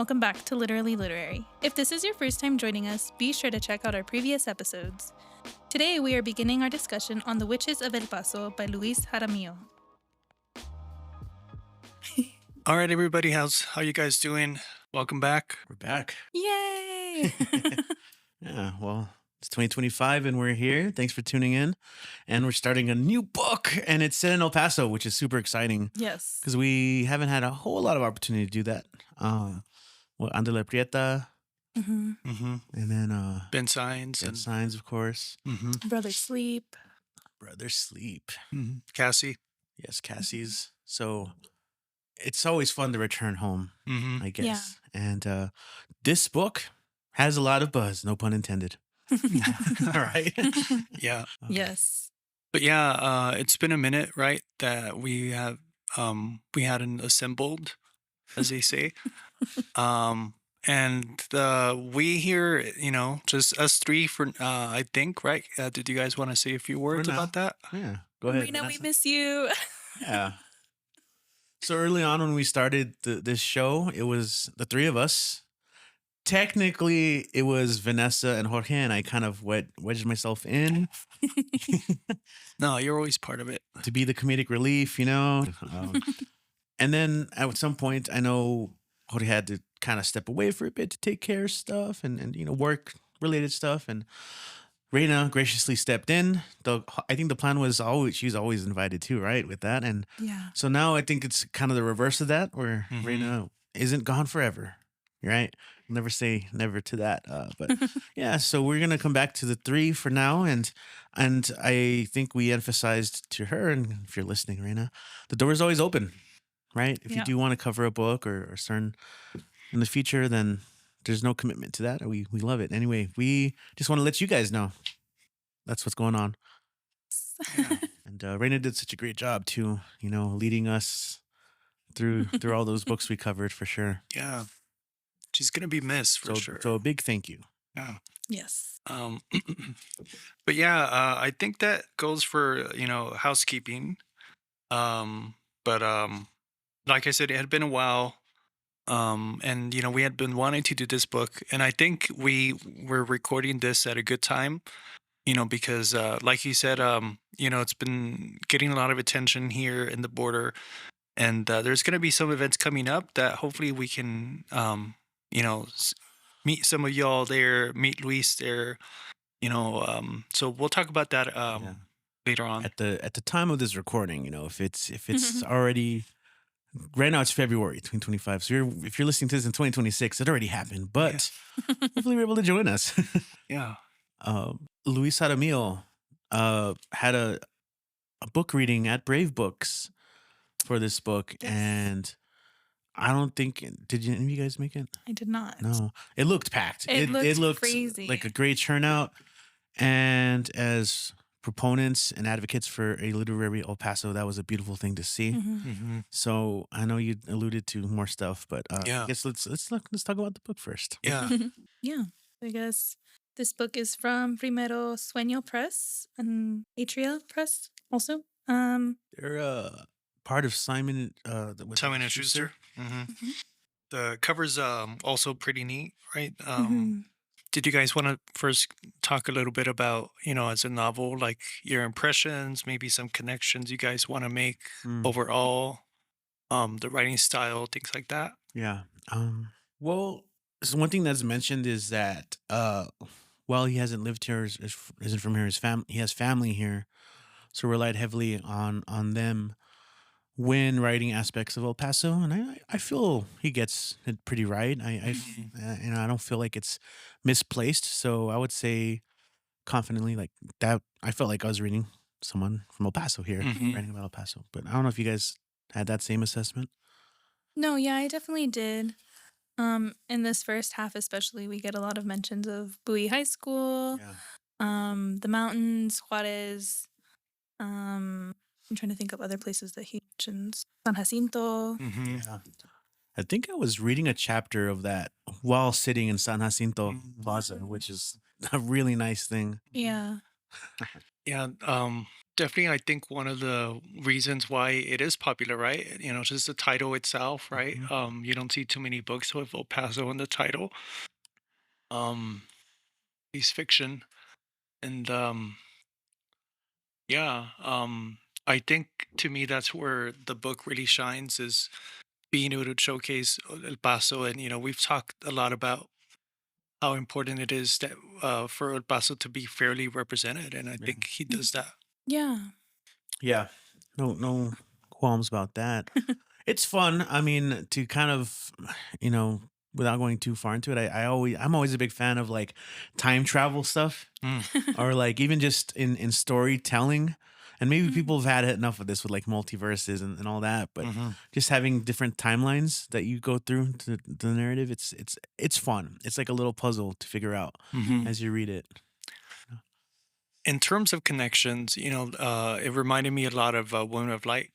welcome back to Literally Literary. If this is your first time joining us, be sure to check out our previous episodes. Today we are beginning our discussion on The Witches of El Paso by Luis Jaramillo. All right, everybody, how you guys doing? Welcome back. We're back. Yay! Yeah, well, it's 2025 and we're here. Thanks for tuning in. And we're starting a new book, and it's set in El Paso, which is super exciting Yes. because we haven't had a whole lot of opportunity to do that. Andale Prieta, Mm-hmm. and then Ben Signs Dead and Signs, of course. Brother Sleep. Brother Sleep. Cassie. Yes, Cassie's. So it's always fun to return home, I guess. And this book has a lot of buzz, no pun intended. All right. Yeah. Yes. But yeah, it's been a minute, right, that we hadn't assembled, as they say. And we here, just us three for I think, right? Did you guys want to say a few words now. about that? Yeah. Go ahead. Rena, we Vanessa. miss you. Yeah. So early on when we started this show, it was the three of us. Technically, it was Vanessa and Jorge, and I kind of wedged myself in No, you're always part of it. to be the comedic relief, and then at some point, I know Jorge had to kind of step away for a bit to take care of stuff and work-related stuff, and Reina graciously stepped in. Though I think the plan was she's always invited too, right? With that, and Yeah. so now I think it's kind of the reverse of that, where Reina isn't gone forever, right? Never say never to that, but yeah. So we're gonna come back to the three for now, and I think we emphasized to her, and if you're listening, Reina, the door is always open, right? If you do want to cover a book or certain in the future, then there's no commitment to that. We love it anyway. We just want to let you guys know that's what's going on. Yeah. And Reina did such a great job too, leading us through all those books we covered for sure. Yeah. She's gonna be missed for sure. So a big thank you. Yeah. Yes. But yeah, I think that goes for housekeeping. But like I said, it had been a while. And we had been wanting to do this book, and I think we were recording this at a good time, because like you said, it's been getting a lot of attention here in the border, and there's going to be some events coming up that hopefully we can meet some of y'all there, meet Luis there, so we'll talk about that later on. At the time of this recording, if it's already right now, it's February 2025. So if you're listening to this in 2026, it already happened, but hopefully you're able to join us. Yeah. Luis Jaramillo had a book reading at Brave Books for this book, and I don't think did any of you guys make it? I did not. No, it looked packed. It looked crazy, crazy. like a great turnout. And as proponents and advocates for a literary El Paso, that was a beautiful thing to see. So I know you alluded to more stuff, but Yeah. I guess let's talk about the book first. Yeah. Yeah. I guess this book is from Primero Sueño Press and Atria Press also. They're part of Simon Simon and Schuster. The cover's also pretty neat, right? Did you guys want to first talk a little bit about, as a novel, like your impressions, maybe some connections you guys want to make overall, the writing style, things like that? Yeah. Well, so one thing that's mentioned is that while he hasn't lived here, isn't from here, he has family here, so relied heavily on them when writing aspects of El Paso, and I feel he gets it pretty right. I don't feel like it's misplaced. So I would say confidently like that. I felt like I was reading someone from El Paso here, writing about El Paso. But I don't know if you guys had that same assessment. No, yeah, I definitely did. In this first half especially, we get a lot of mentions of Bowie High School, the mountains, Juarez. I'm trying to think of other places that he mentions. San Jacinto. Yeah. I think I was reading a chapter of that while sitting in San Jacinto Plaza, which is a really nice thing. Yeah. Yeah, definitely. I think one of the reasons why it is popular, right? Just the title itself, right? Mhm. You don't see too many books with El Paso in the title. Um, he's fiction, and yeah, I think to me that's where the book really shines is being able to showcase El Paso, and we've talked a lot about how important it is that for El Paso to be fairly represented, and I Yeah. think he does that. Yeah. Yeah. No qualms about that. It's fun. I mean, to kind of, without going too far into it, I'm always a big fan of like time travel stuff, Mm, or like even just in storytelling. And maybe Mhm. people have had enough of this with like multiverses and all that, but hmm just having different timelines that you go through to the narrative, it's fun. It's like a little puzzle to figure out hmm Mm. as you read it. In terms of connections, it reminded me a lot of Women of Light,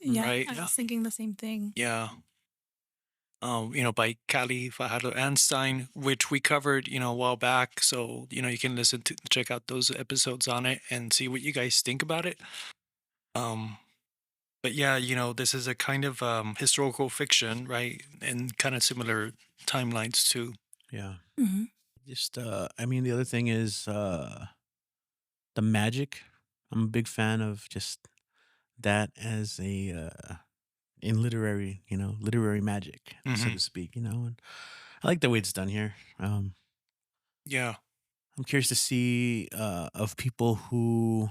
Yeah, right? I was thinking the same thing. Yeah. By Cali Fajardo Einstein, which we covered, a while back. So, you can check out those episodes on it and see what you guys think about it. Um, but yeah, this is a kind of historical fiction, right? And kind of similar timelines too. Yeah. Mhm. Just I mean the other thing is the magic. I'm a big fan of just that as a in literary, literary magic, so hmm to speak, and I like the way it's done here. Yeah. I'm curious to see of people who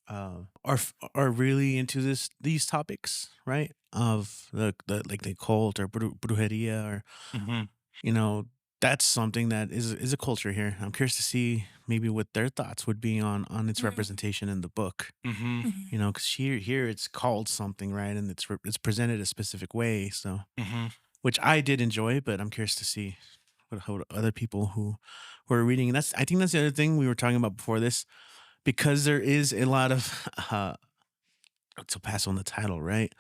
are really into these topics, right? Of the like the cult or brujeria, or hmm you know that's something that is a culture here. I'm curious to see maybe what their thoughts would be on its Mm. representation in the book. hmm Mhm. Because here it's called something, right, and it's presented a specific way. So, hmm which I did enjoy, but I'm curious to see what other people who are reading. And I think that's the other thing we were talking about before this, because there is a lot of to pass on the title, right?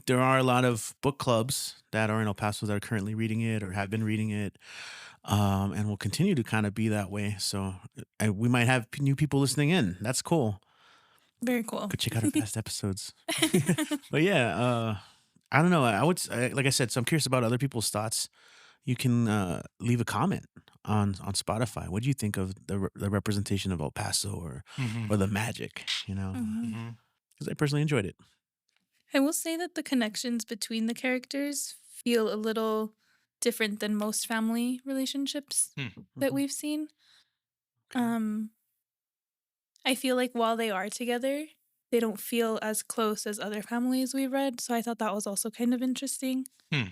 There are a lot of book clubs that are in El Paso that are currently reading it or have been reading it, and will continue to kind of be that way. So we might have new people listening in. That's cool. Very cool. Go check out our past episodes. But yeah, I don't know. Like I said, so I'm curious about other people's thoughts. You can leave a comment on Spotify. What do you think of the representation of El Paso, hmm or the magic? Mhm. hmm Because I personally enjoyed it. I will say that the connections between the characters feel a little different than most family relationships that Mhm. we've seen. Okay. Um, I feel like while they are together, they don't feel as close as other families we've read. So I thought that was also kind of interesting. hmm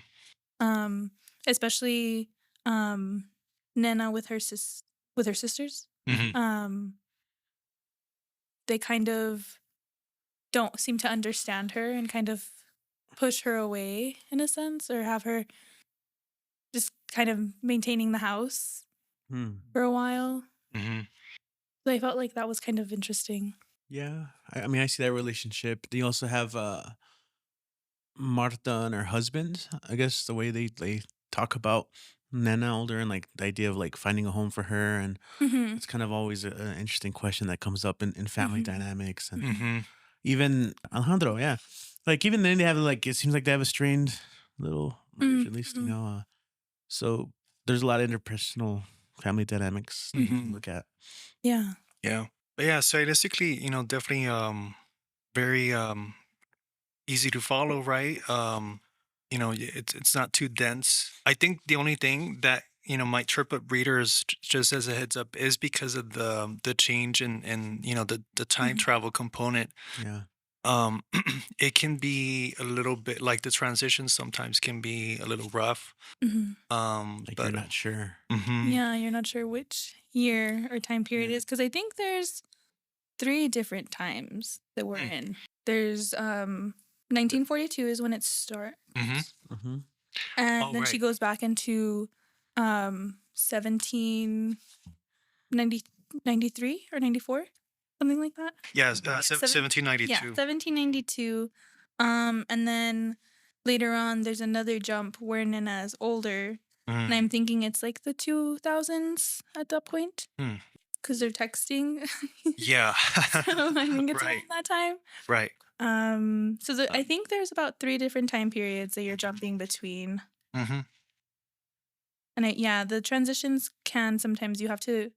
Um, especially Nena with with her sisters. hmm Um, they kind of don't seem to understand her and kind of push her away in a sense, or have her just kind of maintaining the house Hmm. for a while. hmm So I felt like that was kind of interesting. Yeah, I mean, I see that relationship. They also have Marta and her husband. I guess the way they talk about Nana older, and like the idea of like finding a home for her, and Mhm. it's kind of always an interesting question that comes up in family Mhm. dynamics. And Mhm. hmm even Alejandro, yeah, like even then they have like, it seems like they have a strained little marriage, at least, Mhm. so there's a lot of interpersonal family dynamics that you Mhm. can look at. Yeah. Yeah. But yeah, stylistically, definitely very easy to follow, right? It's not too dense. I think the only thing that might trip up readers, just as a heads up, is because of the change in the time Mhm. travel component. Yeah, Um, it can be a little bit like the transitions sometimes can be a little rough. Mhm. like you're But not sure. mhm, Yeah, you're not sure which year or time period Yeah. it is because I think there's 3 different times that we're mm, in. There's 1942 is when it mhm. starts, Hmm. and Oh then she right, goes back into 1793 or 94, something like that. yes, Yeah, 1792. 1792. And then later on, there's another jump where Nina is older, and Mm, I'm thinking it's like the 2000s at that point. mm. because they're texting. Yeah. So I think it's Right. around that time. Right. I think there's about 3 different time periods that you're jumping between. Mhm. And yeah, the transitions can sometimes you have to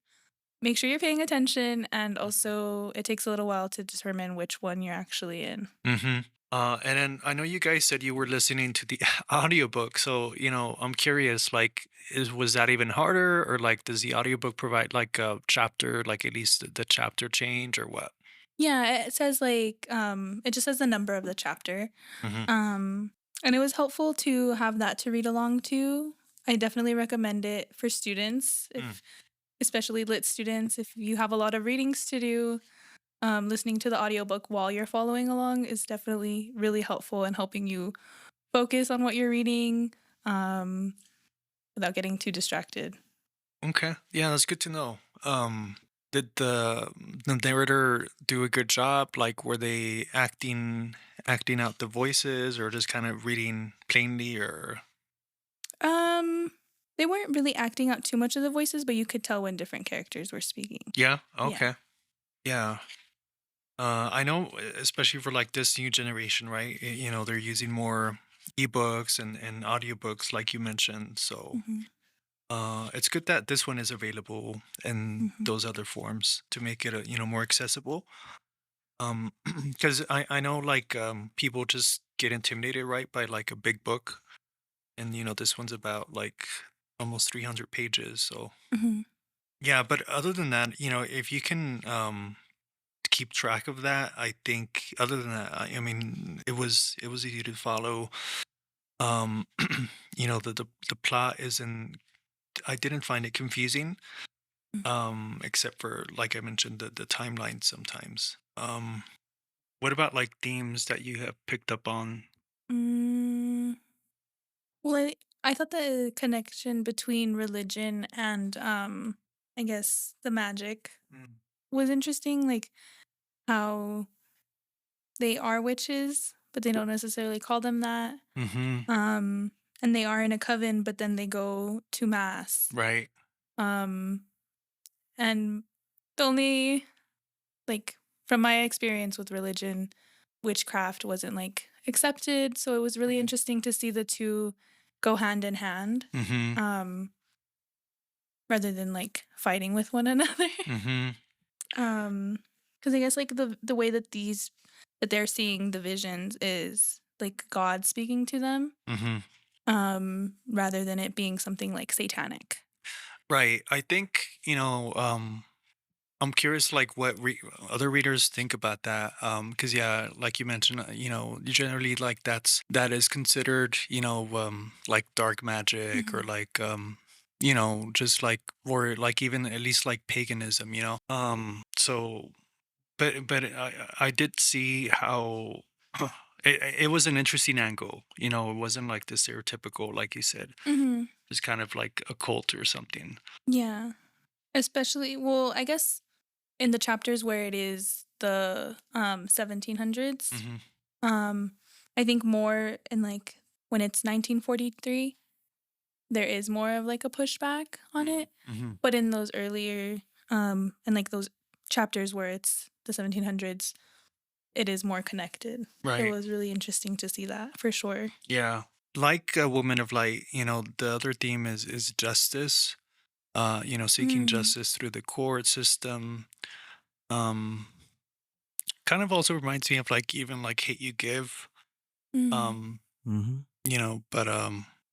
make sure you're paying attention, and also it takes a little while to determine which one you're actually in. Mhm. And then I know you guys said you were listening to the audiobook. So, I'm curious, like, was that even harder, or like does the audiobook provide like a chapter, like at least the chapter change or what? Yeah, it says like it just says the number of the chapter. Mhm. Um and it was helpful to have that to read along to. I definitely recommend it for students, Mm. if especially lit students, if you have a lot of readings to do. Listening to the audiobook while you're following along is definitely really helpful in helping you focus on what you're reading, um, without getting too distracted. Okay. Yeah, that's good to know. Did the narrator do a good job? Like, were they acting out the voices, or just kind of reading plainly, or Um, they weren't really acting out too much of the voices, but you could tell when different characters were speaking. yeah? Yeah. Okay. Yeah. I know, especially for like this new generation, right? They're using more ebooks and audiobooks, like you mentioned. So Mhm. it's good that this one is available in Mhm. those other forms to make it more accessible. Because I know like people just get intimidated, right, by like a big book, and this one's about like almost 300 pages. So Mhm. yeah, but other than that, if you can keep track of that. I think other than that, I mean, it was easy to follow. Um, the plot isn't. I didn't find it confusing. Except for like I mentioned the timeline sometimes. What about like themes that you have picked up on? Mm, well, I thought the connection between religion and I guess the magic Mm. was interesting, like how they are witches, but they don't necessarily call them that. Mm-hmm. Um, and they are in a coven, but then they go to mass. Right. Um, and the only like from my experience with religion, witchcraft wasn't like accepted, so it was really Right. interesting to see the two go hand in hand, Mm-hmm. um, rather than like fighting with one another. Mm-hmm. Because I guess like the way that they're seeing the visions is like God speaking to them, Mm-hmm. rather than it being something like satanic. Right. I think I'm curious, like what other readers think about that. Because yeah, like you mentioned, you generally like that is considered, like dark magic, or Mhm. like just like, or like even at least like paganism. So, but I did see how. It was an interesting angle, it wasn't like the stereotypical, like you said, Mhm. it's kind of like a cult or something. Yeah. Especially, well, I guess in the chapters where it is the 1700s, Hmm. um I think more in like when it's 1943, there is more of like a pushback on it, Hmm. but in those earlier and like those chapters where it's the 1700s, it is more connected. So it Right. was really interesting to see that for sure. Yeah. Like a woman of light, the other theme is justice. Seeking Mm. justice through the court system. Um, Kind of also reminds me of like even like Hate You Give. Mm. Um, Mhm. but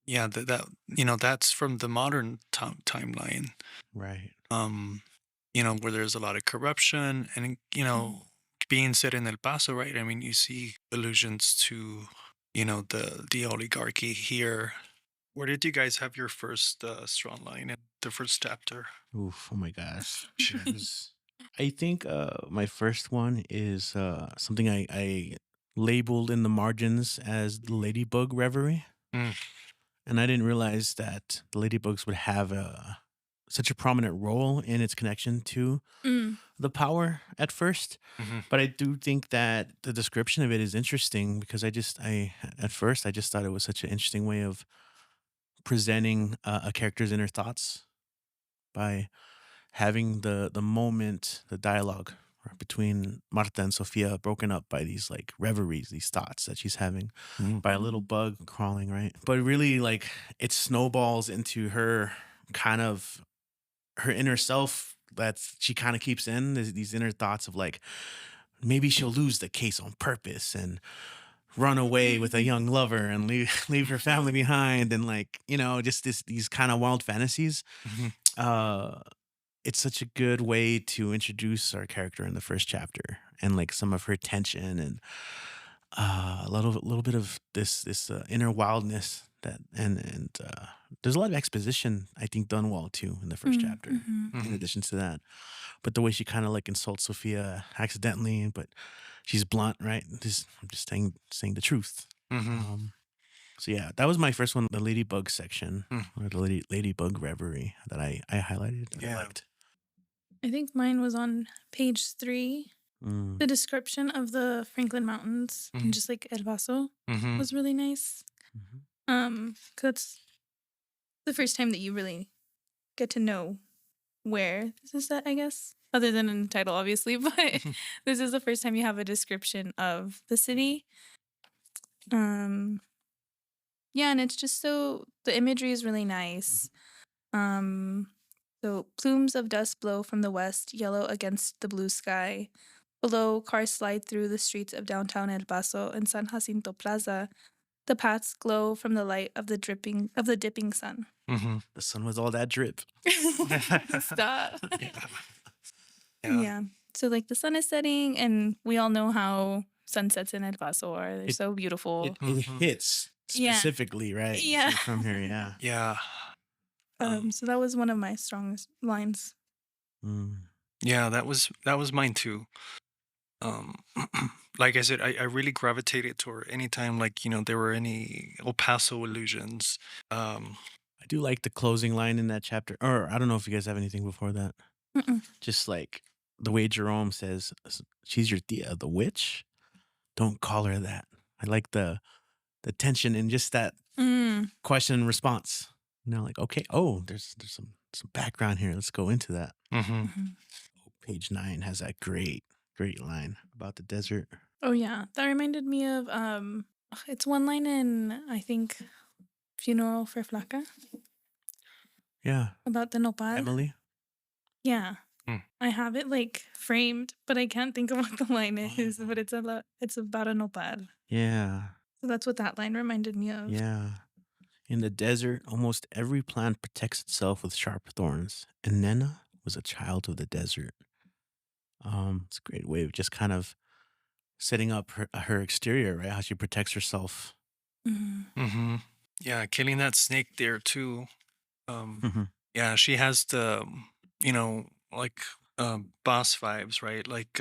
yeah, that's from the modern timeline. Right. Um, where there's a lot of corruption, and Mhm. being set in El Paso, right? I mean, you see allusions to the oligarchy here. Where did you guys have your first strong line in the first chapter? Oof. Oh my gosh. 'Cause I think my first one is something I labeled in the margins as the ladybug reverie. Mm, And I didn't realize that the ladybugs would have such a prominent role in its connection to Mm. the power at first. mhm. But I do think that the description of it is interesting because at first I just thought it was such an interesting way of presenting a character's inner thoughts by having the moment, the dialogue between Marta and Sofia broken up by these like reveries, these thoughts that she's having by a little bug crawling, right? But really, like, it snowballs into her kind of her inner self that she kind of keeps in these inner thoughts of like maybe she'll lose the case on purpose and run away with a young lover and leave her family behind, and like, just these kind of wild fantasies. Mhm. It's such a good way to introduce our character in the first chapter, and like some of her tension, and a little bit of this inner wildness that, and there's a lot of exposition, I think, done well too in the first chapter. In Mhm. addition to that, but the way she kind of like insults Sophia accidentally, but she's blunt, right? I'm just saying the truth. Mhm. So yeah, that was my first one, the ladybug section, Mm. or the ladybug reverie that I highlighted. That I liked. I think mine was on page 3. Mm. The description of the Franklin Mountains Mhm. and just like El Paso Mhm. was really nice. Mhm. 'Cause that's the first time that you really get to know where this is at, I guess. Other than in the title, obviously, but this is the first time you have a description of the city. Yeah, and it's just so the imagery is really nice. So plumes of dust blow from the west, yellow against the blue sky. Below, cars slide through the streets of downtown El Paso and San Jacinto Plaza. The paths glow from the light of the dipping sun. Mhm. The sun was all that drip. Stop. Yeah. Yeah. So like the sun is setting, and we all know how sunsets in El Paso are. They're so beautiful. It Mhm. hits Yeah. specifically, right? Yeah. From here, yeah. Yeah. So that was one of my strongest lines. Mm. Yeah, that was mine too. Um, like I said, I really gravitated toward anytime, like, there were any El Paso illusions. I do like the closing line in that chapter. Or I don't know if you guys have anything before that. Mm-mm. Just like the way Jerome says, "She's your tia, the witch. Don't call her that." I like the tension in just that question and response. Like, okay, there's some background here. Let's go into that. Mhm. Page 9 has that great line about the desert. Oh yeah, that reminded me of it's one line in, I think, Funeral for Flaca Yeah, about the nopal. Emily. Yeah. Mm. I have it like framed, but I can't think of what the line is. But it's about a nopal. Yeah, So that's what that line reminded me of. yeah. In the desert, almost every plant protects itself with sharp thorns, and Nena was a child of the desert. It's a great way of just kind of setting up her exterior, right? How she protects herself. Mhm. Yeah, killing that snake there too. Mhm. Yeah, she has the, like, boss vibes, right? Like,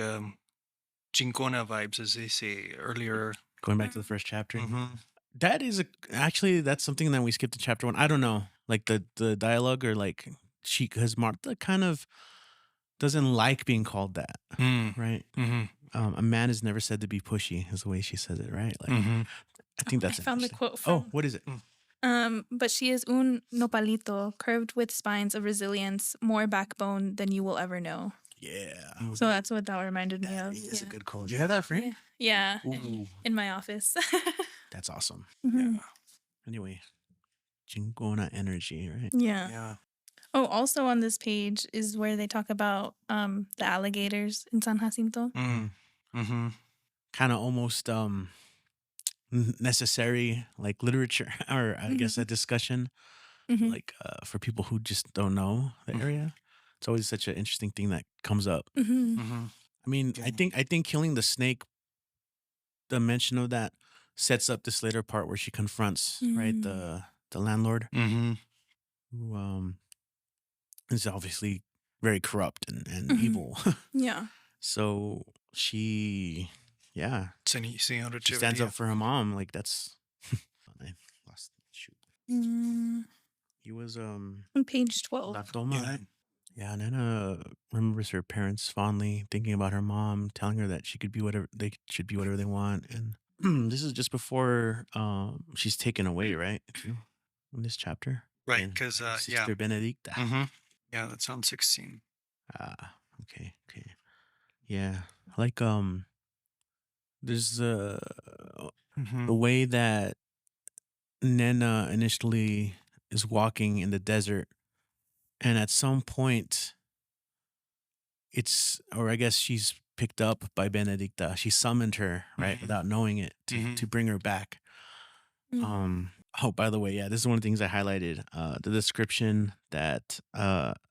Chincona vibes, as they say earlier. Going back to the first chapter. Mhm. That is actually that's something that we skipped in chapter 1. I don't know, like the dialogue, or like because Martha kind of doesn't like being called that, Mm. right? Mhm. A man is never said to be pushy, is the way she says it, right? Like, Mhm. I think that's I found the interesting. quote Oh, from. what is it? But she is un nopalito, curved with spines of resilience, more backbone than you will ever know. Yeah, So that's what that reminded me that of. is a Yeah. good quote. Do you have that frame? Yeah. Ooh, In my office. that's awesome. Mhm. Yeah. Anyway, Chingona energy, right? Yeah. Yeah. Oh, also on this page is where they talk about the alligators in San Jacinto. Mm. Mhm. Kind of almost necessary, like literature, or I guess a discussion, like for people who just don't know the area. It's always such an interesting thing that comes up. Mhm. I mean, Yeah. I think killing the snake, the mention of that sets up this later part where she confronts, right, the landlord, Mhm. who is obviously very corrupt and evil. Yeah. So she, yeah, Señora she stands up Cheveria. for her mom. Like, that's I lost shoot. He was On page 12. La Toma. Yeah. Yeah, Nana remembers her parents fondly, thinking about her mom, telling her that she could be whatever they should be, whatever they want. And this is just before she's taken away, right? Too, in this chapter. Right, And 'cause, yeah. Sister Benedicta. Mhm. Yeah, that's on 16. Okay, okay. Yeah. Like there's Mm-hmm. the way that Nena initially is walking in the desert, and at some point it's, or I guess she's picked up by Benedicta. She summoned her, right, Mm-hmm. without knowing it, Mm-hmm. to bring her back. Mm. Oh, by the way, yeah, this is one of the things I highlighted. The description that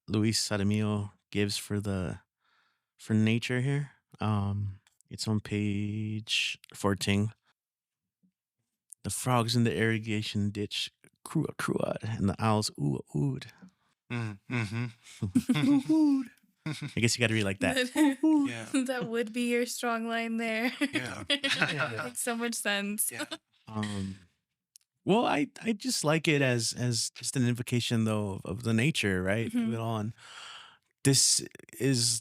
Luis Jaramillo gives for nature here. It's on page 14. The frogs in the irrigation ditch crua cruad, and the owls ooh ooed. Mm-hmm. Ooh ooed. I guess you got to read like that. Ooh That ooed. Yeah. that would be your strong line there. Yeah. Makes so much sense. Yeah. Um, well, I just like it as just an invocation though of the nature, right? Of Mhm. it all. And this is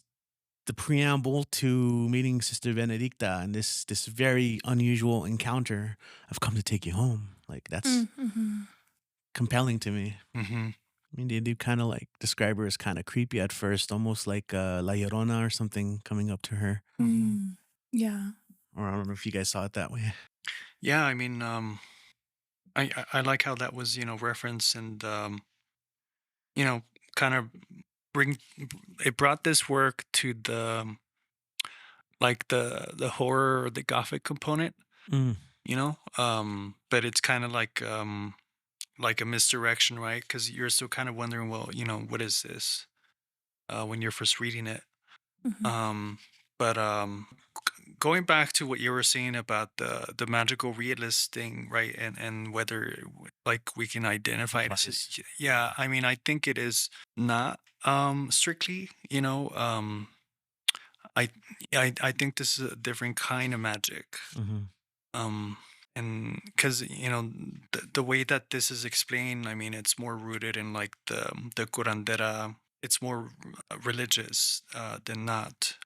the preamble to meeting Sister Benedicta and this very unusual encounter. I've come to take you home. Like that's Mhm. compelling to me. Mm-hmm. I mean, they do kind of like describe her as kind of creepy at first, almost like La Llorona or something coming up to her. Mm-hmm. Mm. Yeah. Or I don't know if you guys saw it that way. Yeah. I mean, I like how that was, referenced and, you know, kind of bring it brought this work to like the horror or the gothic component, Mm, but it's kind of like a misdirection, right? Because you're still kind of wondering, well, what is this when you're first reading it. Mhm. Um, but going back to what you were saying about the magical realist thing, right? And whether like we can identify it as Bias. yeah, I mean, I think it is not strictly, I I think this is a different kind of magic. Hmm. Um and because the way that this is explained, I mean, it's more rooted in like the curandera. It's more religious than not.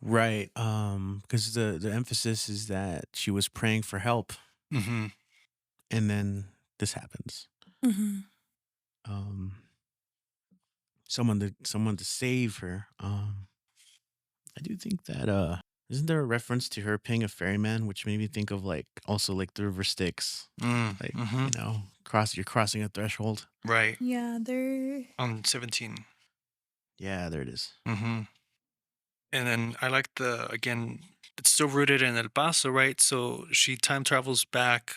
Right. Because the emphasis is that she was praying for help, Hmm. and then this happens. Mhm. Um, someone to save her. I do think that isn't there a reference to her paying a ferryman, which made me think of like also like the river Styx, like Mm-hmm. you're crossing a threshold. Right. Yeah, they're On 17. Yeah, there it is. Mm-hmm. And then I like again, it's still rooted in El Paso, right? So she time travels back,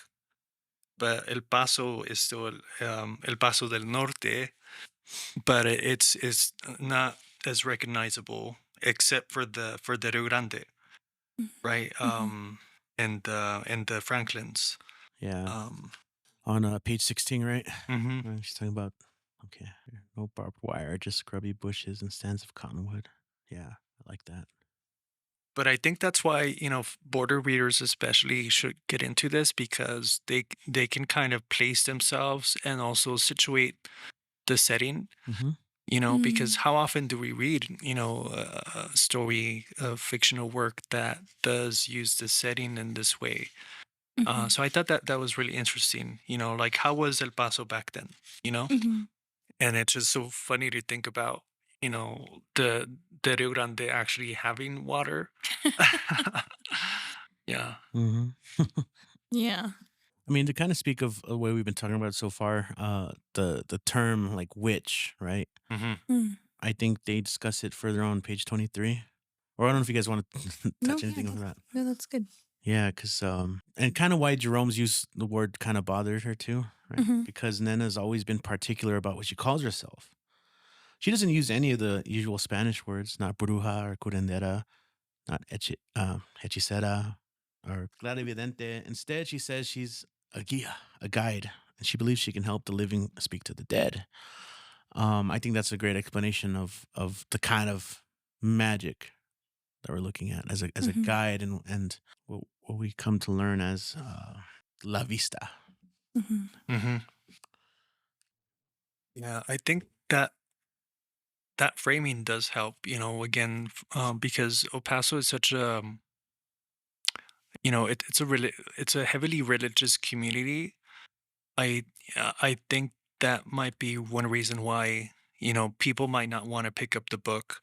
but El Paso is still El Paso del Norte, but it's not as recognizable except for the Rio Grande, right? Mhm. And the Franklins. Yeah, Um, on page 16, right? mhm. She's talking about okay, no barbed wire, just scrubby bushes and stands of cottonwood. Yeah, I like that. But I think that's why border readers especially should get into this because they can kind of place themselves and also situate the setting. Mm-hmm. Because Mm. how often do we read a story of fictional work that does use the setting in this way? Mhm. So I thought that that was really interesting. Like how was El Paso back then? You know, Mhm. and it's just so funny to think about, the Rio Grande actually having water. Yeah. Mm-hmm. Yeah. I mean, to kind of speak of the way we've been talking about it so far, the term like witch, right? Hmm. Mm. I think they discuss it further on page 23. Or I don't know if you guys want to No, touch yeah, anything on that. no, that's good. Yeah, because and kind of why Jerome's use the word kind of bothered her too, right? Mhm. Because Nena's always been particular about what she calls herself. She doesn't use any of the usual Spanish words, not bruja or curandera, not hechicera or clarividente. Instead, she says she's a guia, a guide, and she believes she can help the living speak to the dead. I think that's a great explanation of the kind of magic that we're looking at as a Mhm. guide and what we come to learn as la vista. Mhm. Hmm. Yeah, I think that framing does help. Again, because El Paso is such a it's a heavily religious community. I think that might be one reason why people might not want to pick up the book,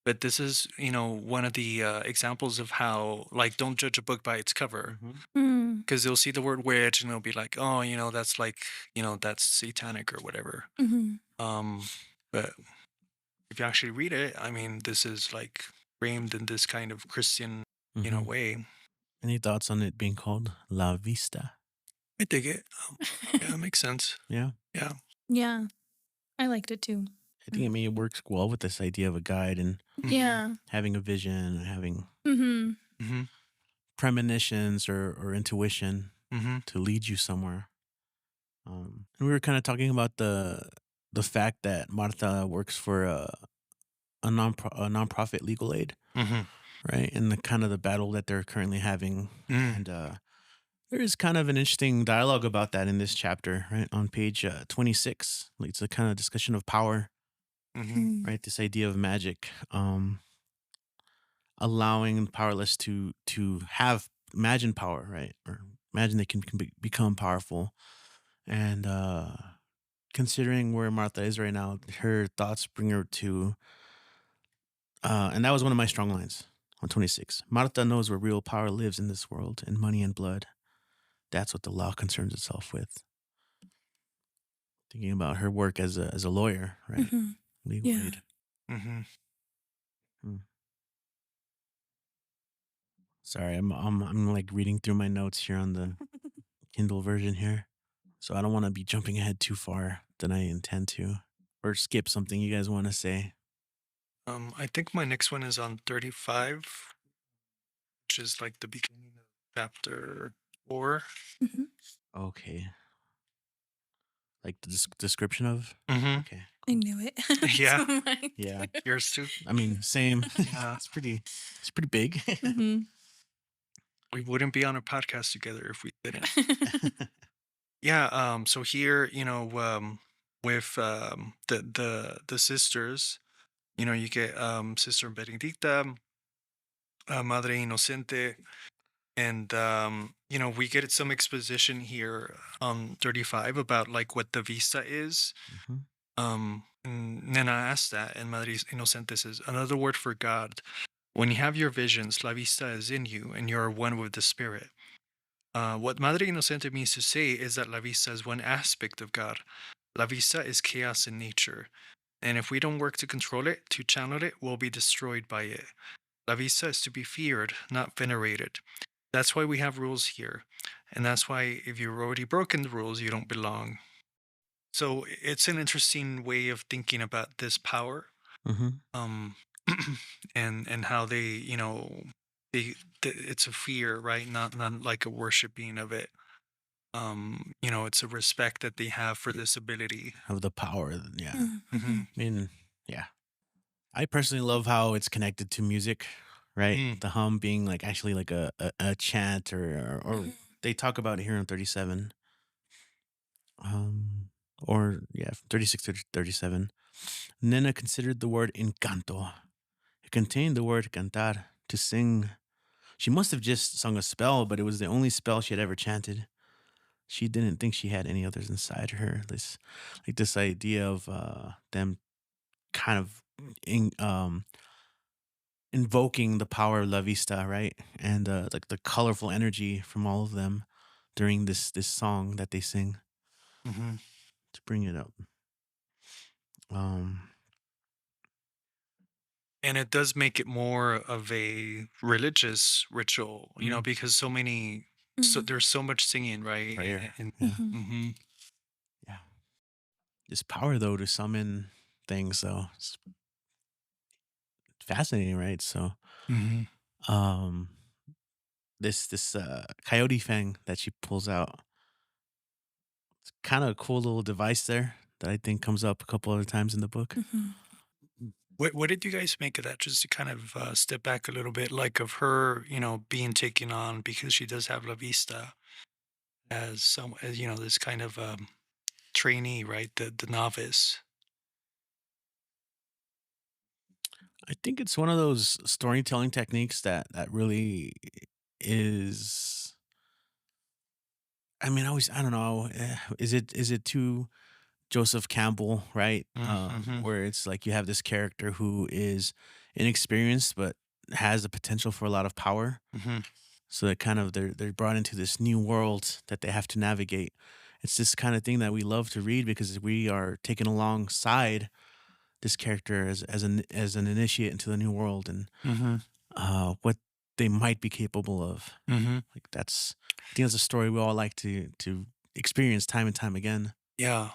but this is, one of the examples of how, like, don't judge a book by its cover. Mm-hmm. Mm. Because they'll see the word witch and they'll be like, oh, that's like, that's satanic or whatever. Mhm. Um, but if you actually read it, I mean, this is like framed in this kind of Christian, Mm-hmm. way. Any thoughts on it being called La Vista? I dig it. Yeah, it makes sense. Yeah. Yeah. Yeah, I liked it too. I think, I mean, it works well with this idea of a guide and Mhm. Yeah. having a vision, having Mhm. Mhm. premonitions or intuition Mhm. to lead you somewhere. And we were kind of talking about the fact that Martha works for a nonprofit legal aid, Mhm. right? And the kind of the battle that they're currently having. Mm. And there is kind of an interesting dialogue about that in this chapter, right? On page 26. Like, it's a kind of discussion of power, Mhm. Mm. right? This idea of magic, allowing the powerless to have imagine power, right? Or imagine they can become powerful. And considering where Martha is right now, her thoughts bring her to, and that was one of my strong lines on 26. Martha knows where real power lives in this world, in money and blood. That's what the law concerns itself with. Thinking about her work as a lawyer, right? Mhm. Legal Yeah. aid. Mhm. Hmm. Sorry, I'm like reading through my notes here on the Kindle version here, so I don't want to be jumping ahead too far than I intend to, or skip something you guys want to say. I think my next one is on 35, which is like the beginning of chapter 4. Mhm. Okay, like the description of. Mhm. Okay, I cool. knew it. Yeah. So mine Yeah, too. Yours too. I mean, same. Yeah. It's pretty big. Mhm. We wouldn't be on a podcast together if we didn't. Yeah. So here, with the sisters, you get Sister Benedicta, Madre Inocente, and we get some exposition here on 35 about like what the vista is. Mhm. And Nena asked that, and Madre Inocente says, another word for God. When you have your visions, la vista is in you, and you are one with the spirit. What Madre Inocente means to say is that la vista is one aspect of God. La vista is chaos in nature, and if we don't work to control it, to channel it, we'll be destroyed by it. La vista is to be feared, not venerated. That's why we have rules here, and that's why if you've already broken the rules, you don't belong. So it's an interesting way of thinking about this power, Mhm. um, and how they, it's a fear, right? Not like a worshiping of it. It's a respect that they have for this ability. Of the power. Yeah. Hmm. Mhm. I mean, yeah. I personally love how it's connected to music, right? Mm. The hum being like actually like a chant or Mhm. they talk about it here in 37. Um or yeah, from 36 to 37. Nena considered the word encanto. It contained the word cantar, to sing. She must have just sung a spell, but it was the only spell she had ever chanted. She didn't think she had any others inside her. This idea of them kind of in, invoking the power of La Vista, right? And like the colorful energy from all of them during this song that they sing Hmm. to bring it up. Um, And it does make it more of a religious ritual, Mm. because so Mhm. there's so much singing, right? Prayer, And, yeah, Mhm. hmm. yeah. This power though to summon things, though, it's fascinating, right? So, Hmm. um, this coyote fang that she pulls out, it's kind of a cool little device there that I think comes up a couple other times in the book. Mhm. What did you guys make of that? Just to kind of step back a little bit, like of her, being taken on because she does have La Vista as this kind of trainee, right? The novice. I think it's one of those storytelling techniques that really is. I mean, I don't know. Is it too Joseph Campbell, right? Mm-hmm. Where it's like you have this character who is inexperienced but has the potential for a lot of power. Mm-hmm. So that kind of they're brought into this new world that they have to navigate. It's this kind of thing that we love to read because we are taken alongside this character as an initiate into the new world and Mm-hmm. what they might be capable of. Mm-hmm. Like I think that's a story we all like to experience time and time again. Yeah.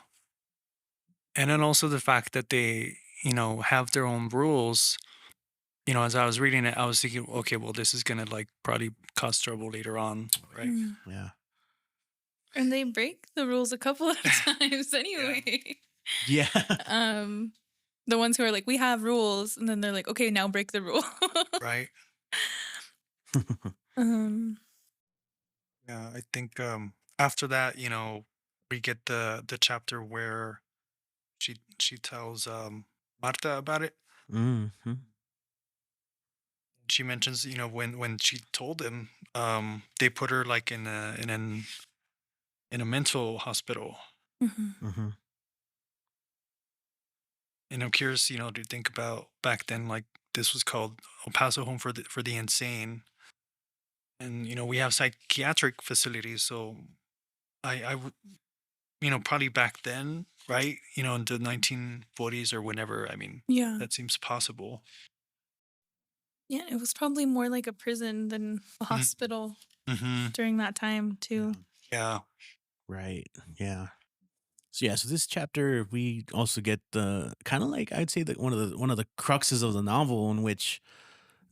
And then also the fact that they, have their own rules. As I was reading it, I was thinking, okay, well, this is gonna like probably cause trouble later on, right? Mm. Yeah. And they break the rules a couple of times Yeah. anyway. Yeah. um, the ones who are like, we have rules, and then they're like, okay, now break the rule. Right. um, Yeah. I think after that, we get the chapter where she tells Marta about it. hmm She mentions, when she told him, they put her like in a mental hospital. mhm. hmm And I'm curious, to think about back then, like this was called El Paso Home for the Insane, and we have psychiatric facilities. So probably back then, right? In the 1940s or whenever. I mean, Yeah. that seems possible. Yeah, it was probably more like a prison than a hospital Mm-hmm. during that time, too. Yeah. Right. Yeah. So this chapter we also get the kind of like I'd say that one of the cruxes of the novel in which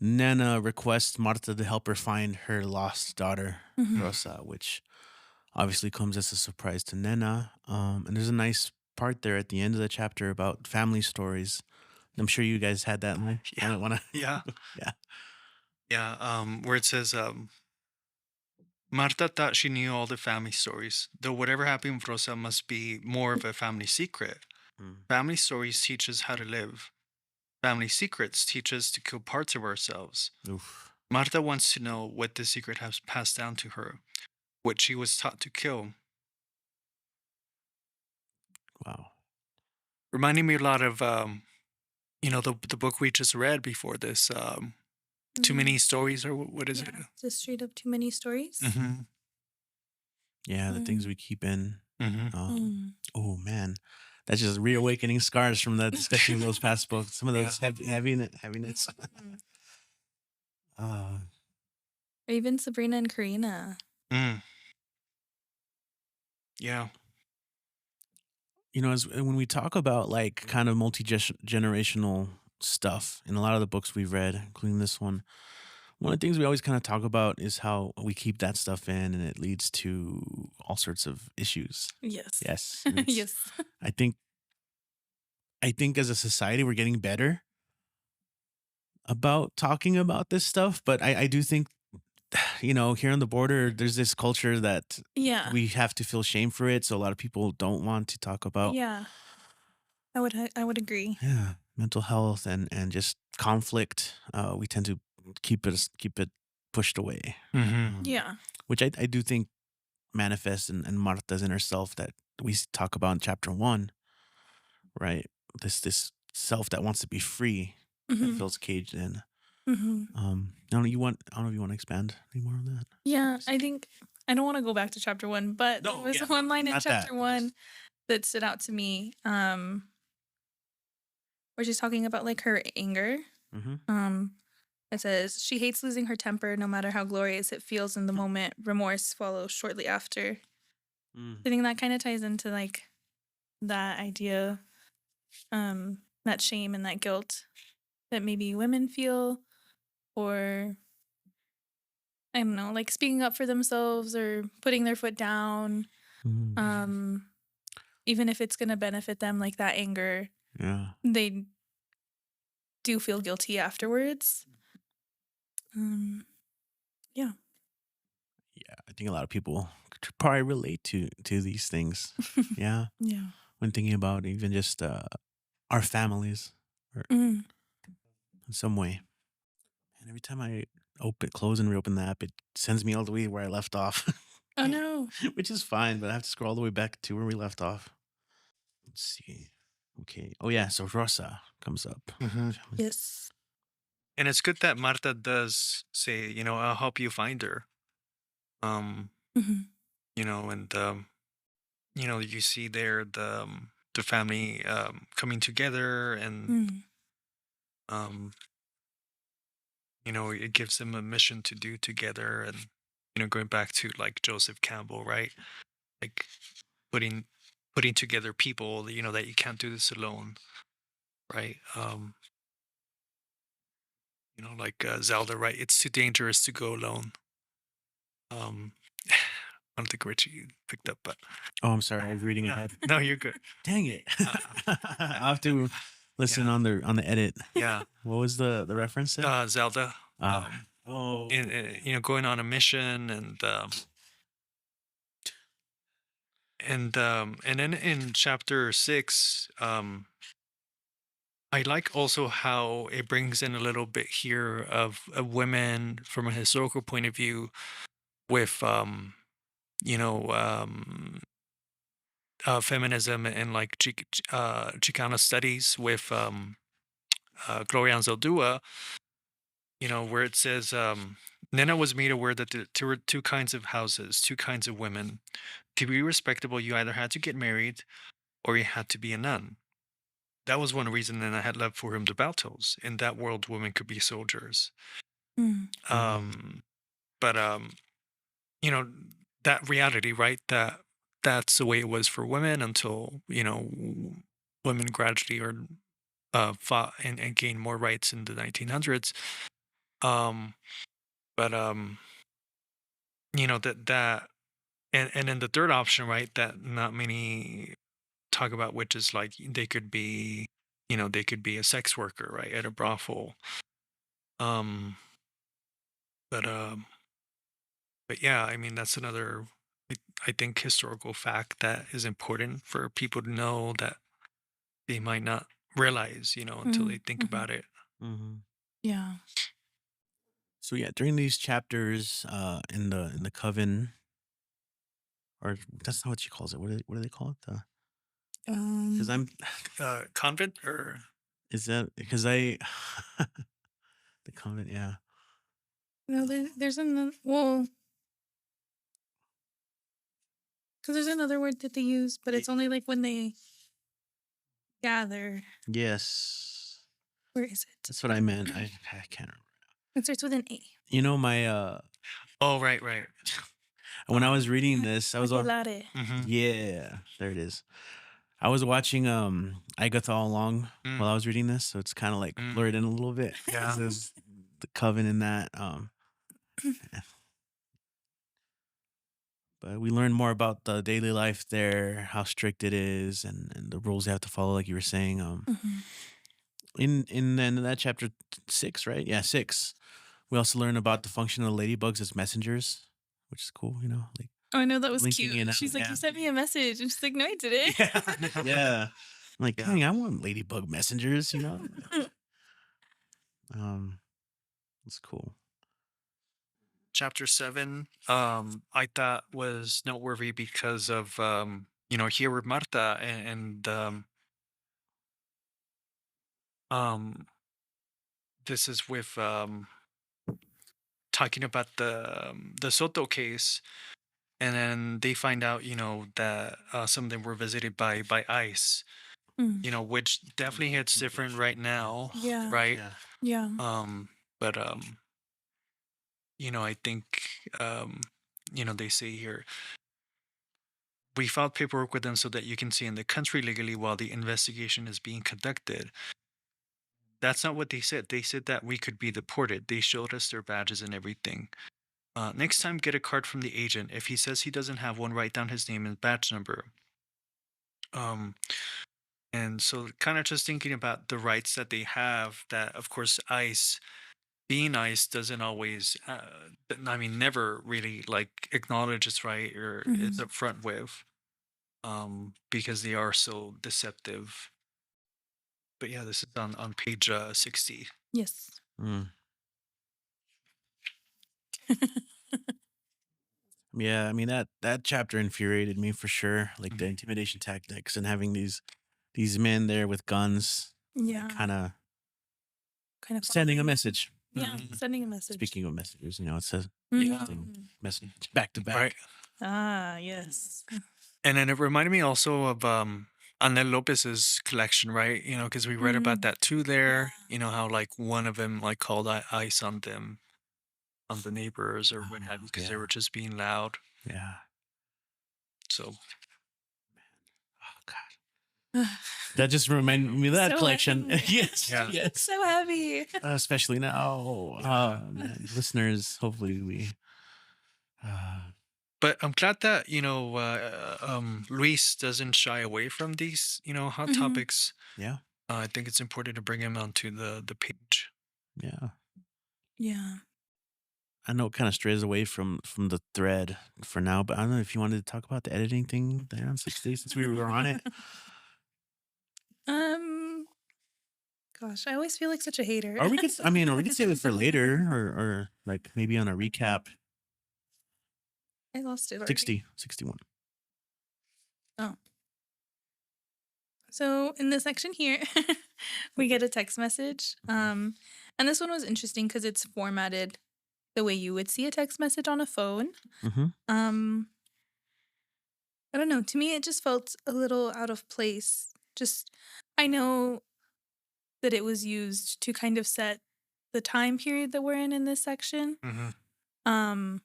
Nana requests Marta to help her find her lost daughter Mhm. Rosa, which obviously comes as a surprise to Nana. And there's a nice part there at the end of the chapter about family stories. I'm sure you guys had that. Yeah. Wanna Yeah. yeah. Yeah. Where it says, Marta thought she knew all the family stories, though whatever happened with Rosa must be more of a family secret. Mm. Family stories teach us how to live. Family secrets teach us to kill parts of ourselves. Oof. Marta wants to know what the secret has passed down to her, what she was taught to kill. Wow. Reminding me a lot of, the book we just read before this, Too Many Stories, or what is it? Yeah, just straight up too many stories. Mm-hmm. Yeah, the things Mm. we keep in. Mm-hmm. Mm. Oh man, that's just reawakening scars from the discussion of those past books. Some of Yeah. those heaviness. Mm. uh, Or even Sabrina and Karina. Mm. Yeah. as when we talk about like kind of multi generational stuff in a lot of the books we've read, including this one of the things we always kind of talk about is how we keep that stuff in, and it leads to all sorts of issues. Yes. Yes, and Yes. I think I think as a society we're getting better about talking about this stuff, but I do think here on the border, there's this culture that Yeah. we have to feel shame for it. So a lot of people don't want to talk about, Yeah. I would agree. yeah, mental health and just conflict. We tend to keep it pushed away, Mm-hmm. Yeah. which I do think manifests in Marta's inner self that we talk about in chapter one, right? This self that wants to be free, that Mhm. feels caged in. Mhm. I don't know if you want to expand any more on that. Yeah, I think I don't want to go back to chapter 1, but there No, was yeah, one line in not that. chapter 1 that stood out to me, where she's talking about like her anger. Mm-hmm. It says she hates losing her temper no matter how glorious it feels in the moment. Remorse follows shortly after. Mm. I think that kind of ties into like that idea, that shame and that guilt that maybe women feel, or I don't know, like speaking up for themselves or putting their foot down. Mm. Even if it's gonna benefit them, like that anger, Yeah. they do feel guilty afterwards. Yeah. Yeah, I think a lot of people could probably relate to these things. Yeah, Yeah. when thinking about even just our families, or Mm. in some way. And every time I close and reopen the app, it sends me all the way where I left off, Oh no. which is fine. But I have to scroll all the way back to where we left off. let's see. Okay. Oh yeah. So Rosa comes up. Hmm. Yes. And it's good that Marta does say, I'll help you find her. Um, Hmm. and you see there the family coming together, and Mm. um, it gives them a mission to do together, and going back to like Joseph Campbell, right? Like putting putting together people, that you can't do this alone, right? Like Zelda, right? It's too dangerous to go alone. Um, I don't think Richie picked up, but Oh, I'm sorry. I was reading yeah, ahead. no, you're good. Dang it. I'll have to listen Yeah, on the edit. yeah. What was the reference there? Zelda, Oh. going on a mission, and then in chapter 6, I like also how it brings in a little bit here of women from a historical point of view with you know um feminism and like Chicana studies with Gloria Anzaldúa, where it says, Nena was made aware that there were two kinds of houses, two kinds of women. To be respectable, you either had to get married or you had to be a nun. That was one reason Nena had left for him the Baltos. In that world, women could be soldiers. Mm. Um, but you know, that reality, right? That's the way it was for women until, women gradually or fought and gained more rights in the 1900s. Um, but that and then the third option, right? That not many talk about, which is like they could be a sex worker, right, at a brothel. Um, but um, but yeah, I mean that's another, I think, historical fact that is important for people to know that they might not realize, until they Mm. think Hmm. about it. Hmm. Yeah. So yeah, during these chapters, in the coven, or that's not what she calls it. What do they call it? Because Um. I'm Convent or is that because I the convent? Yeah. No, there's another. Well, because there's another word that they use, but it's only like when they gather. Yes. Where is it? That's what I meant. I can't remember. It starts with an A. My oh, right, right. when I was reading this, I was on. Aquelarre. Mm-hmm. Yeah, there it is. I was watching Agatha all along Mm, while I was reading this, so it's kind of like mm, blurred in a little bit. yeah. There's the coven in that. But we learn more about the daily life there, how strict it is, and the rules they have to follow, like you were saying. Mhm. In then that chapter 6, right? Yeah, 6. We also learn about the function of the ladybugs as messengers, which is cool. Like Oh, I know that was blinking cute. in. She's like, Yeah, "You sent me a message," and she's like, "No, I didn't." yeah, yeah. I'm like, Yeah. dang, I want ladybug messengers. It's cool. Chapter 7, I thought was noteworthy because of, here with Marta, um, this is with talking about the Soto case, and then they find out, that some of them were visited by ICE, Mm. which definitely hits different right now, Yeah. right? Yeah. Yeah. But I think, um, they say here, we filed paperwork with them so that you can stay in the country legally while the investigation is being conducted. That's not what they said. They said that we could be deported. They showed us their badges and everything. Next time, get a card from the agent. If he says he doesn't have one, write down his name and badge number. Um, and so, kind of just thinking about the rights that they have, that of course, ICE, being ICE, doesn't always, I mean, never really like acknowledge its right or is Mhm. upfront with, because they are so deceptive. But yeah, this is on page 60. Yes. Mm. Yeah, I mean that chapter infuriated me for sure. Like the Mhm. intimidation tactics and having these these men there with guns, Yeah. kind of Kind of sending a following. message. Yeah, sending a message. Speaking of messages, it says Mhm. message back to back. Right. Ah, yes. And then it reminded me also of Anel Lopez's collection, right? Because we read about that too there. How like one of them like called ice on them, on the neighbors or what have you, because they were just being loud. Yeah. So Oh God. That just reminded me of that So collection. heavy. Yes. Yeah. Yes. So heavy. Especially now. Oh man. Listeners, hopefully we But I'm glad that Luis doesn't shy away from these hot topics. yeah. I think it's important to bring him onto the page. Yeah. Yeah. I know it kind of strays away from the thread for now, but I don't know if you wanted to talk about the editing thing there on 6 days since we were on it. Gosh, I always feel like such a hater. Or we could save it for later or like maybe on a recap. I lost it already. 61. Oh. So in this section here, we get a text message. And this one was interesting because it's formatted the way you would see a text message on a phone. Mm-hmm. I don't know. To me, it just felt a little out of place. I know that it was used to kind of set the time period that we're in this section. Mm-hmm.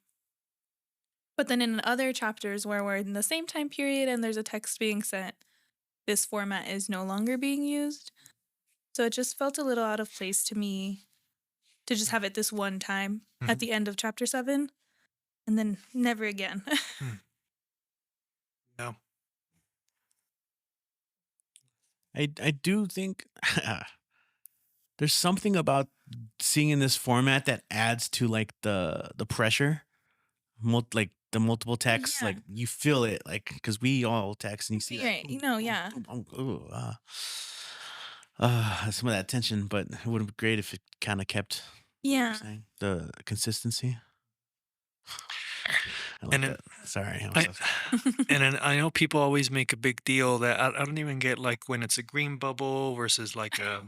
But then in other chapters where we're in the same time period and there's a text being sent, this format is no longer being used. So it just felt a little out of place to me to just have it this one time at the end of chapter 7 and then never again. No. I do think there's something about seeing in this format that adds to like the pressure, like the multiple texts. Yeah. Like you feel it, like because we all text and you see Right, that. yeah. Some of that tension, but it would have been great if it kind of kept the consistency. I like that. Sorry. And then I know people always make a big deal that I don't even get, like when it's a green bubble versus like a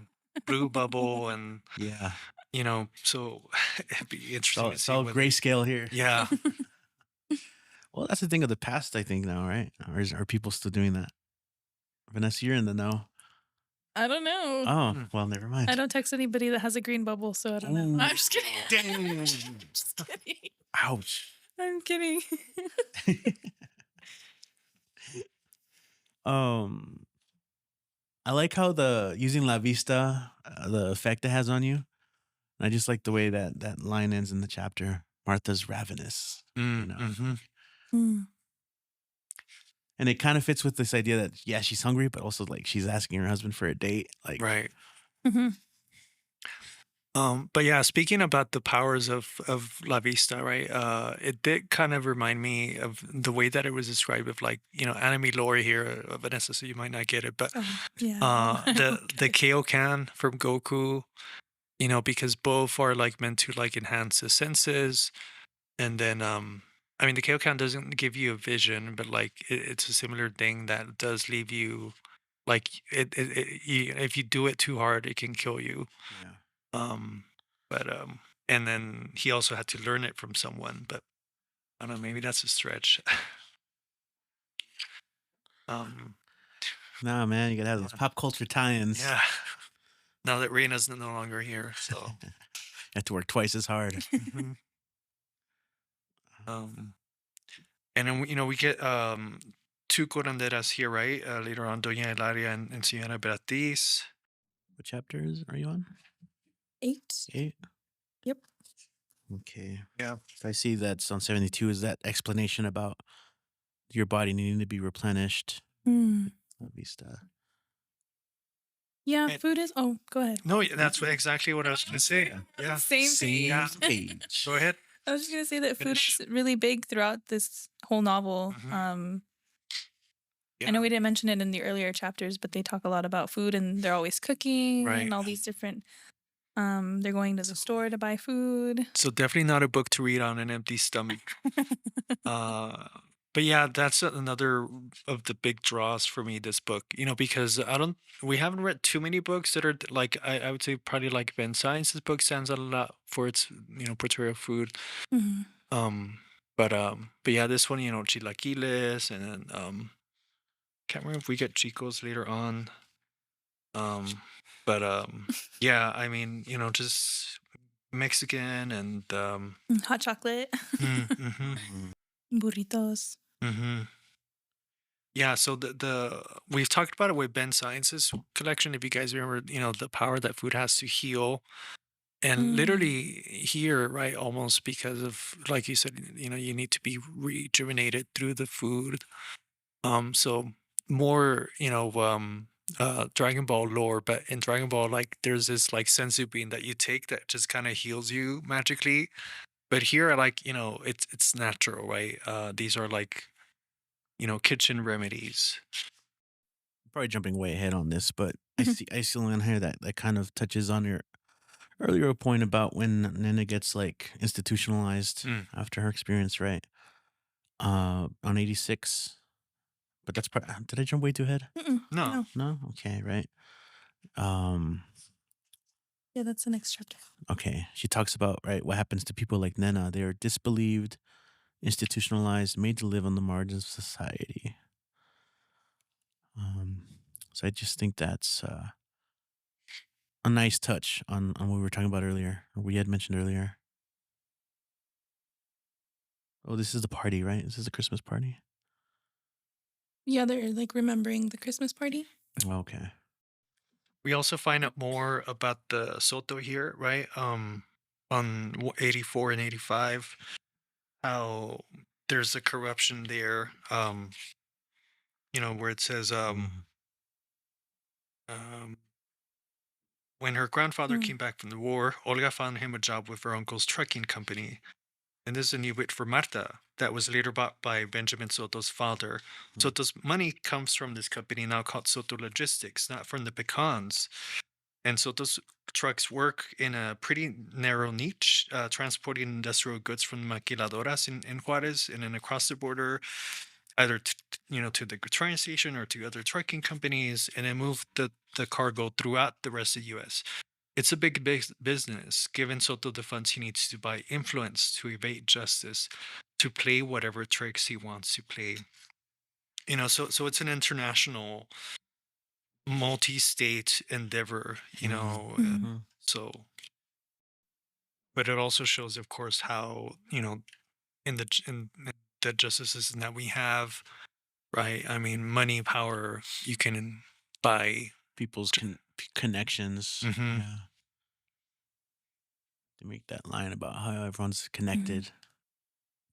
blue bubble, and yeah, so it'd be interesting to it's see all whether, grayscale here. yeah. Well, that's the thing of the past, I think now, right? Or are people still doing that? Vanessa, you're in the know. I don't know. Oh, well, never mind. I don't text anybody that has a green bubble, so I don't know. I'm just kidding. Dang. Just kidding. Ouch. I'm kidding. I like how using La Vista, the effect it has on you. And I just like the way that line ends in the chapter. Martha's ravenous. And it kind of fits with this idea that, yeah, she's hungry, but also like she's asking her husband for a date. Like, Right. But yeah, speaking about the powers of La Vista, right? It did kind of remind me of the way that it was described of, like, anime lore here, Vanessa, so you might not get it, but Yeah. the Kaioken from Goku, because both are like meant to like enhance the senses, and then I mean the Kaioken doesn't give you a vision, but like it's a similar thing that does leave you like if you do it too hard, it can kill you. yeah. But and then he also had to learn it from someone, but I don't know, maybe that's a stretch. Nah, man, you gotta have those pop culture tie-ins. Yeah. Now that Reina's no longer here, so You have to work twice as hard. And then we get two curanderas here, right? Later on, Doña Hilaria and Señora Beatriz. What chapters are you on? 8. 8? Yep. Okay. Yeah. So I see that's on 72. Is that explanation about your body needing to be replenished? La Vista. Yeah, food is. Oh, go ahead. No, that's exactly what I was going to say. Yeah. Same page. Go ahead. I was just gonna say that Finish. food is really big throughout this whole novel. I know we didn't mention it in the earlier chapters, but they talk a lot about food, and they're always cooking Right. and all these different. They're going to the store to buy food. So definitely not a book to read on an empty stomach. But yeah, that's another of the big draws for me, this book, because we haven't read too many books that are like, I would say probably like Ben Science's book stands out a lot for its, portrayal of food. Mhm. Um, but yeah, this one, chilaquiles, and then, can't remember if we get chicos later on. Um, but yeah, I mean, just Mexican and Hot chocolate, mm-hmm, Mhm. burritos. mm-hmm. Yeah, so the we've talked about it with Ben Science's collection. If you guys remember, the power that food has to heal, and Mm. literally here, right, almost because of, like you said, you need to be rejuvenated through the food. So more, Dragon Ball lore, but in Dragon Ball, like there's this like senzu bean that you take that just kind of heals you magically. But here, I like, it's natural, right? These are like, kitchen remedies. Probably jumping way ahead on this, but Mhm. I see one here that kind of touches on your earlier point about when Nina gets like institutionalized Mm. after her experience, right? On 86. But that's part. Did I jump way too ahead? Mm-mm. No. No. No. Okay. Right. Um. Yeah, that's the next chapter. Okay. She talks about right what happens to people like Nena. They are disbelieved, institutionalized, made to live on the margins of society. Um. So I just think that's a nice touch on what we were talking about earlier, or we had mentioned earlier. Oh, this is the party, right? This is the Christmas party. Yeah, they're like remembering the Christmas party. Okay. We also find out more about the Soto here, right? On 84 and 85, how there's a corruption there. Where it says, Mhm. um, when her grandfather Mm. came back from the war, Olga found him a job with her uncle's trucking company. And this is a new wit for Marta that was later bought by Benjamin Soto's father. Mm. Soto's money comes from this company now called Soto Logistics, not from the pecans. And Soto's trucks work in a pretty narrow niche, transporting industrial goods from maquiladoras in Juarez and then across the border, either to the train station or to other trucking companies, and then move the cargo throughout the rest of the U.S. It's a big business, given Soto the funds he needs to buy influence to evade justice, to play whatever tricks he wants to play. So it's an international, multi-state endeavor. Mhm. Mhm. Mhm. So, but it also shows, of course, how in the justice system that we have, right? I mean, money, power, you can buy. People's connections. Mm-hmm. Yeah. To make that line about how everyone's Mhm. connected.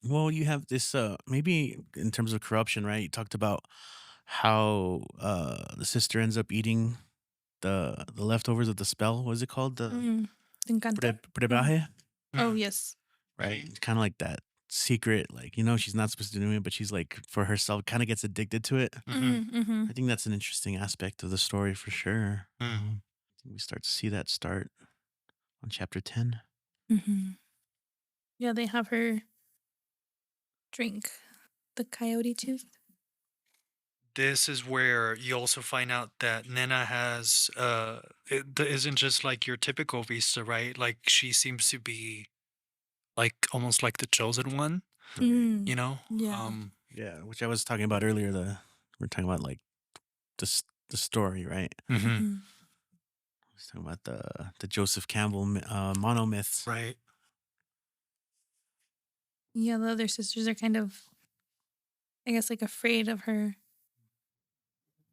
Well, you have this maybe in terms of corruption, right? You talked about how the sister ends up eating the leftovers of the spell. What is it called? The Mm. Te encanta? Mm. brebaje, Oh, yes. right? It's kind of like that secret, like she's not supposed to do it, but she's like for herself, kind of gets addicted to it. Mm-hmm. Mhm, mhm, I think that's an interesting aspect of the story for sure. I think we start to see that start on chapter 10. mhm. Yeah, they have her drink the coyote tooth. This is where you also find out that Nena has isn't just like your typical Vista, right? Like she seems to be like almost like the chosen one, Right. you Mm. know? Yeah. Yeah, which I was talking about earlier. We're talking about like the story, right? Mhm. Mhm. I was talking about the Joseph Campbell monomyths. Right. Yeah, the other sisters are kind of, I guess, like afraid of her.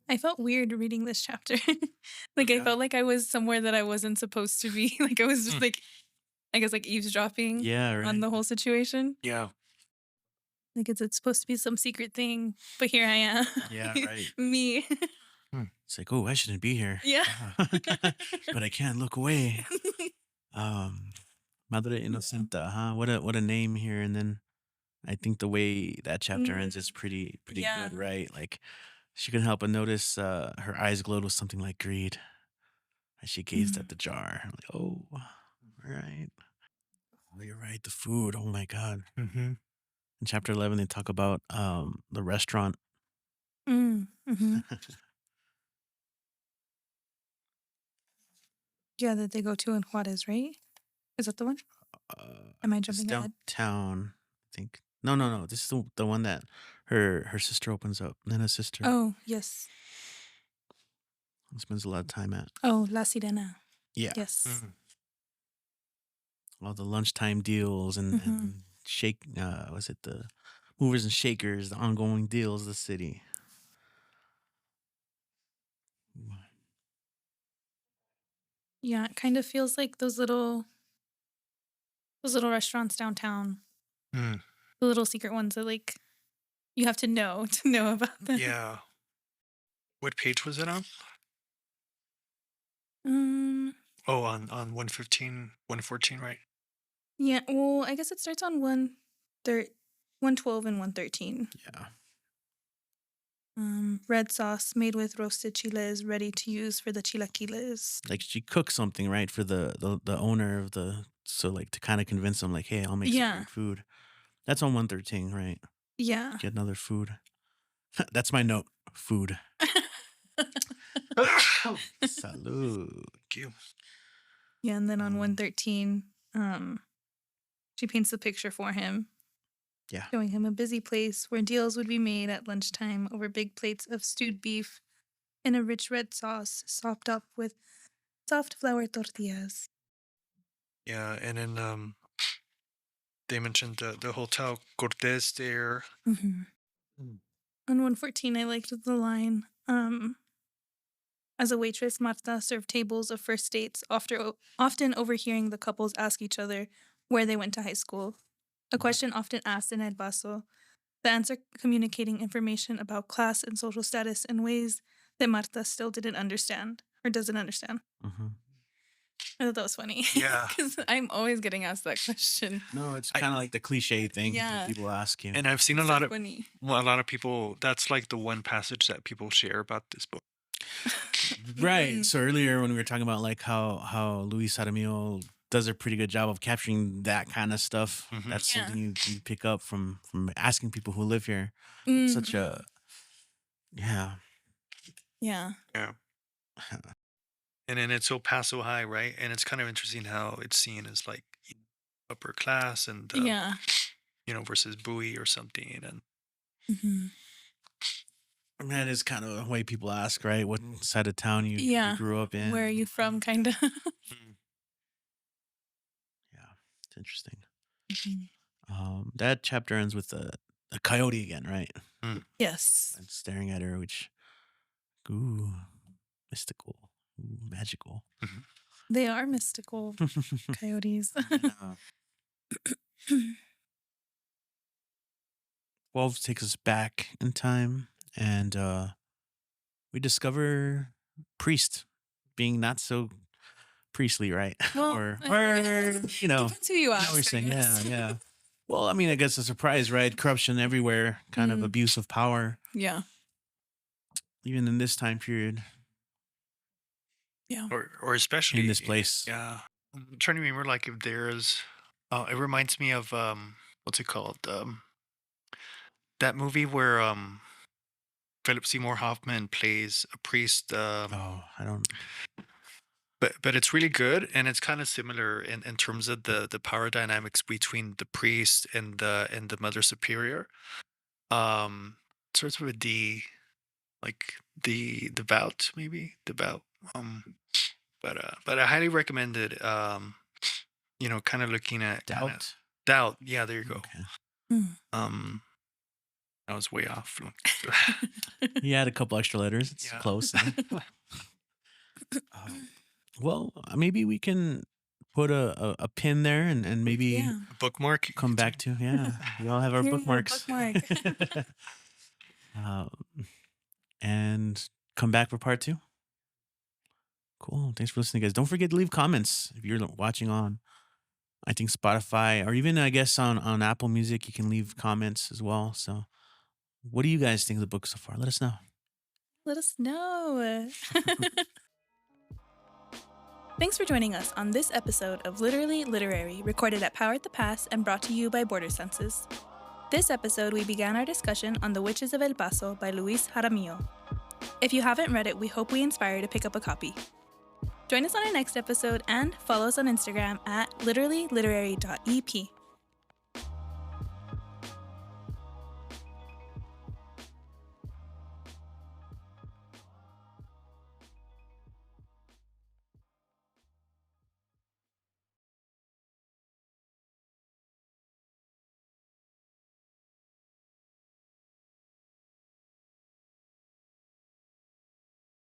I felt weird reading this chapter. Like I Yeah. felt like I was somewhere that I wasn't supposed to be. Like I was Hmm. just like, I guess, like eavesdropping Yeah, on right. the whole situation. Yeah. Like it's supposed to be some secret thing, but here I am. Yeah, right. Me. Hmm. It's like, oh, I shouldn't be here. Yeah. But I can't look away. Um Madre Inocenta, huh? What a name here. And then I think the way that chapter ends is Mm, pretty yeah. good, right? Like she couldn't help but notice her eyes glowed with something like greed as she gazed Mm. at the jar. I'm like, oh, all right. Oh, you're right. The food. Oh my God. Hmm. In chapter 11, they talk about the restaurant. Mm-hmm. Yeah, that they go to in Juarez, right? Is that the one? Am I It's jumping ahead? downtown, I think. No. This is the one that her sister opens up. Nana's sister. Oh, yes. Spends a lot of time at. Oh, La Sirena. Yeah. Yes. All the lunchtime deals and shake. Was it the movers and shakers? The ongoing deals. Of the city. Yeah, it kind of feels like those little restaurants downtown. Mm. The little secret ones that like you have to know about them. Yeah. What page was it on? Oh, on 115, 114, right? Yeah, well, I guess it starts on 112 and 113. Yeah. Red sauce made with roasted chiles, ready to use for the chilaquiles. Like she cooks something, right, for the owner of the, so like to kind of convince him, like, hey, I'll make some great food. That's on 113, right? Yeah. Get another food. That's my note. Food. Salud. Thank you. Yeah, and then on 113, she paints the picture for him. Yeah. Showing him a busy place where deals would be made at lunchtime over big plates of stewed beef and a rich red sauce sopped up with soft flour tortillas. Yeah, and then they mentioned the Hotel Cortez there. Mm-hmm. On 114, I liked the line, as a waitress, Marta served tables of first dates, often overhearing the couples ask each other where they went to high school. A question often asked in El Paso, the answer communicating information about class and social status in ways that Marta still didn't understand or doesn't understand. I thought that was funny. Yeah. Because I'm always getting asked that question. No, it's kind of like the cliche thing that people ask you. And I've seen a lot of people, that's like the one passage that people share about this book. Right. So earlier when we were talking about like how Luis Jaramillo does a pretty good job of capturing that kind of stuff, that's something you pick up from asking people who live here. It's such a yeah. And then it's El Paso High, right? And it's kind of interesting how it's seen as like upper class and versus Bowie or something. And I mean, that is kind of the way people ask, right? What side of town you grew up in? Where are you from, kind of? Yeah, it's interesting. That chapter ends with a coyote again, right? Yes. And staring at her, which, ooh, mystical, ooh, magical. They are mystical coyotes. 12 takes us back in time, and we discover Priest being not so priestly, right? Well, or depends who you ask. what we're saying, yeah. Well, I mean, I guess a surprise, right? Corruption everywhere, kind of abuse of power. Yeah. Even in this time period. Yeah. Or especially in this place. Yeah. I'm trying to remember, like, if there's, it reminds me of, what's it called? That movie where, Philip Seymour Hoffman plays a priest. I don't. But it's really good, and it's kind of similar in terms of the power dynamics between the priest and the Mother Superior. Starts with a D, like the devout, maybe devout. But I highly recommend it. Kind of looking at doubt. Yeah, there you go. Okay. I was way off. He had a couple extra letters. It's close. Well, maybe we can put a pin there and maybe a bookmark. Come back to we all have our bookmarks. And come back for part 2. Cool. Thanks for listening, guys. Don't forget to leave comments if you're watching on, I think, Spotify, or even, I guess, on Apple Music. You can leave comments as well. So what do you guys think of the book so far? Let us know. Let us know. Thanks for joining us on this episode of Literally Literary, recorded at Power at the Pass and brought to you by Border Senses. This episode, we began our discussion on The Witches of El Paso by Luis Jaramillo. If you haven't read it, we hope we inspire you to pick up a copy. Join us on our next episode and follow us on Instagram at literallyliterary.ep.